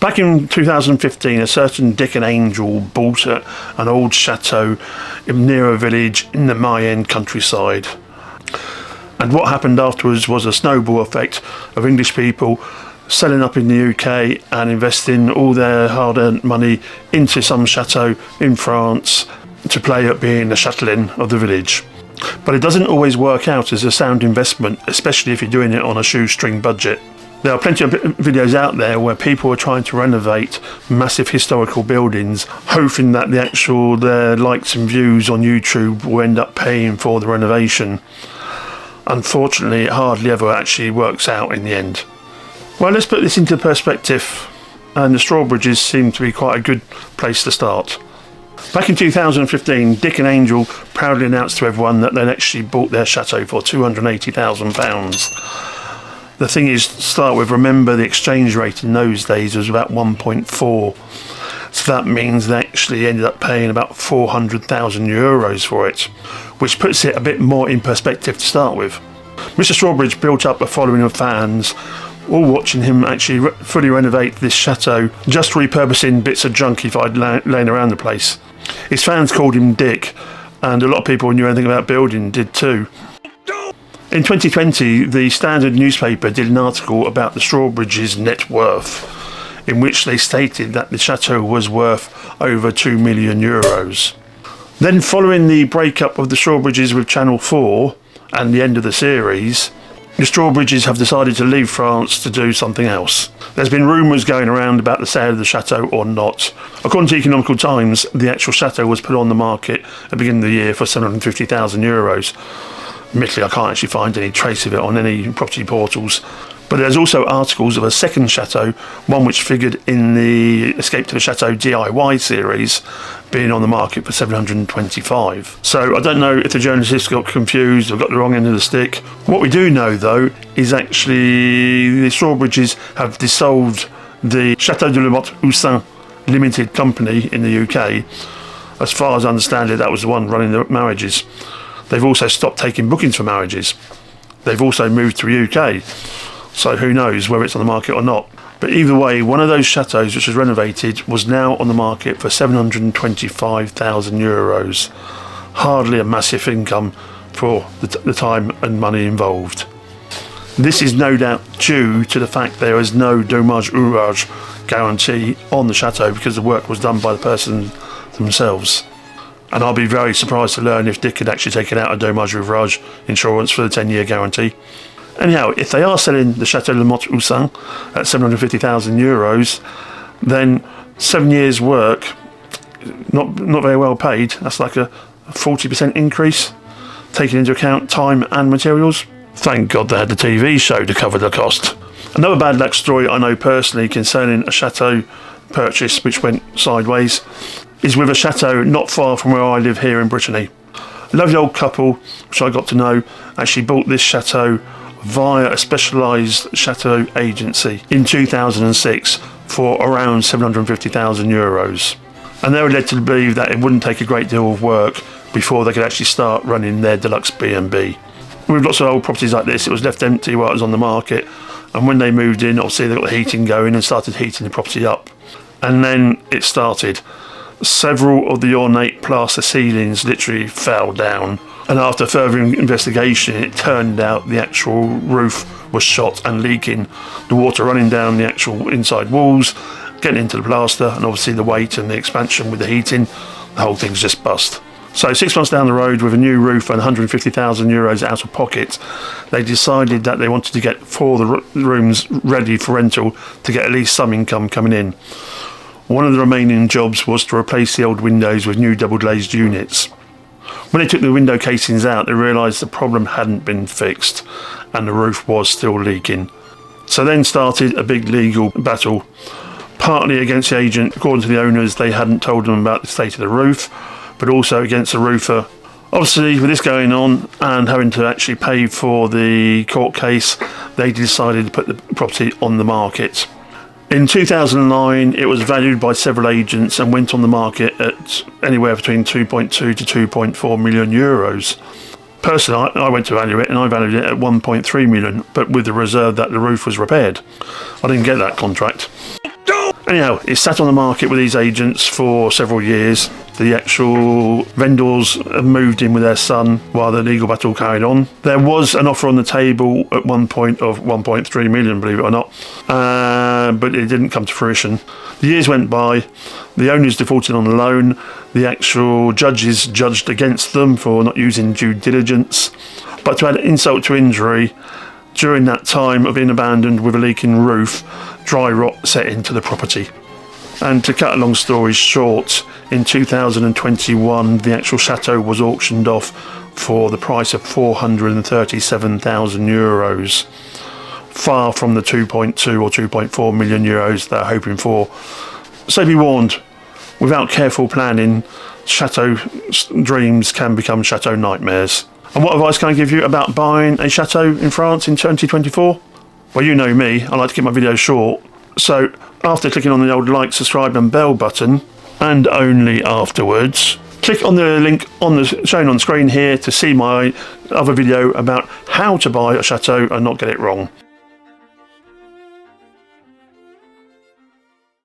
Back in 2015, a certain Dick and Angel bought an old chateau near a village in the Mayenne countryside. And what happened afterwards was a snowball effect of English people selling up in the UK and investing all their hard-earned money into some chateau in France to play at being the chatelaine of the village. But it doesn't always work out as a sound investment, especially if you're doing it on a shoestring budget. There are plenty of videos out there where people are trying to renovate massive historical buildings, hoping that their likes and views on YouTube will end up paying for the renovation. Unfortunately, it hardly ever actually works out in the end. Well, let's put this into perspective, and the Strawbridges seem to be quite a good place to start. Back in 2015, Dick and Angel proudly announced to everyone that they'd actually bought their chateau for £280,000. The thing is, to start with, remember the exchange rate in those days was about 1.4. So that means they actually ended up paying about 400,000 euros for it, which puts it a bit more in perspective to start with. Mr. Strawbridge built up a following of fans, all watching him actually fully renovate this chateau, just repurposing bits of junk he found laying around the place. His fans called him Dick, and a lot of people who knew anything about building did too. In 2020, the Standard newspaper did an article about the Strawbridges' net worth, in which they stated that the chateau was worth over €2 million. Then, following the breakup of the Strawbridges with Channel 4 and the end of the series, the Strawbridges have decided to leave France to do something else. There's been rumours going around about the sale of the chateau or not. According to Economical Times, the actual chateau was put on the market at the beginning of the year for €750,000. Admittedly, I can't actually find any trace of it on any property portals. But there's also articles of a second chateau, one which figured in the Escape to the Chateau DIY series, being on the market for $725,000. So I don't know if the journalists got confused or got the wrong end of the stick. What we do know, though, is actually the Strawbridges have dissolved the Chateau de la Motte-Houssin Limited Company in the UK. As far as I understand it, that was the one running the marriages. They've also stopped taking bookings for marriages. They've also moved to the UK. So who knows whether it's on the market or not. But either way, one of those chateaus which was renovated was now on the market for €725,000. Hardly a massive income for the time and money involved. This is no doubt due to the fact there is no dommage ouvrage guarantee on the chateau because the work was done by the person themselves. And I'll be very surprised to learn if Dick had actually taken out a dommage ouvrage insurance for the 10-year guarantee. Anyhow, if they are selling the Chateau de la Motte-Houssin at €750,000, then 7 years' work, not very well paid. That's like a 40% increase, taking into account time and materials. Thank God they had the TV show to cover the cost. Another bad luck story I know personally concerning a chateau purchase which went sideways is with a chateau not far from where I live here in Brittany. A lovely old couple, which I got to know, actually bought this chateau via a specialised chateau agency in 2006 for around €750,000. And they were led to believe that it wouldn't take a great deal of work before they could actually start running their deluxe B&B. With lots of old properties like this, it was left empty while it was on the market, and when they moved in, obviously they got the heating going and started heating the property up. And then it started. Several of the ornate plaster ceilings literally fell down, and after further investigation it turned out the actual roof was shot and leaking, the water running down the actual inside walls, getting into the plaster, and obviously the weight and the expansion with the heating, the whole thing's just bust. So 6 months down the road, with a new roof and €150,000 out of pocket, they decided that they wanted to get 4 of the rooms ready for rental to get at least some income coming in. One of the remaining jobs was to replace the old windows with new double glazed units. When they took the window casings out, they realised the problem hadn't been fixed and the roof was still leaking. So then started a big legal battle, partly against the agent. According to the owners, they hadn't told them about the state of the roof, but also against the roofer. Obviously, with this going on and having to actually pay for the court case, they decided to put the property on the market. In 2009, it was valued by several agents and went on the market at anywhere between 2.2 to 2.4 million euros. Personally, I went to value it and I valued it at 1.3 million, but with the reserve that the roof was repaired. I didn't get that contract. Anyhow, it sat on the market with these agents for several years. The actual vendors moved in with their son while the legal battle carried on. There was an offer on the table at one point of 1.3 million, believe it or not, but it didn't come to fruition. The years went by, the owners defaulted on the loan, the actual judges judged against them for not using due diligence. But to add insult to injury, during that time of being abandoned with a leaking roof, dry rot set into the property. And to cut a long story short, in 2021 the actual chateau was auctioned off for the price of €437,000, far from the 2.2 or 2.4 million euros they're hoping for. So be warned, without careful planning, chateau dreams can become chateau nightmares. And what advice can I give you about buying a chateau in France in 2024? Well, you know me, I like to keep my videos short. So after clicking on the old like, subscribe and bell button, and only afterwards, click on the link shown on screen here to see my other video about how to buy a chateau and not get it wrong.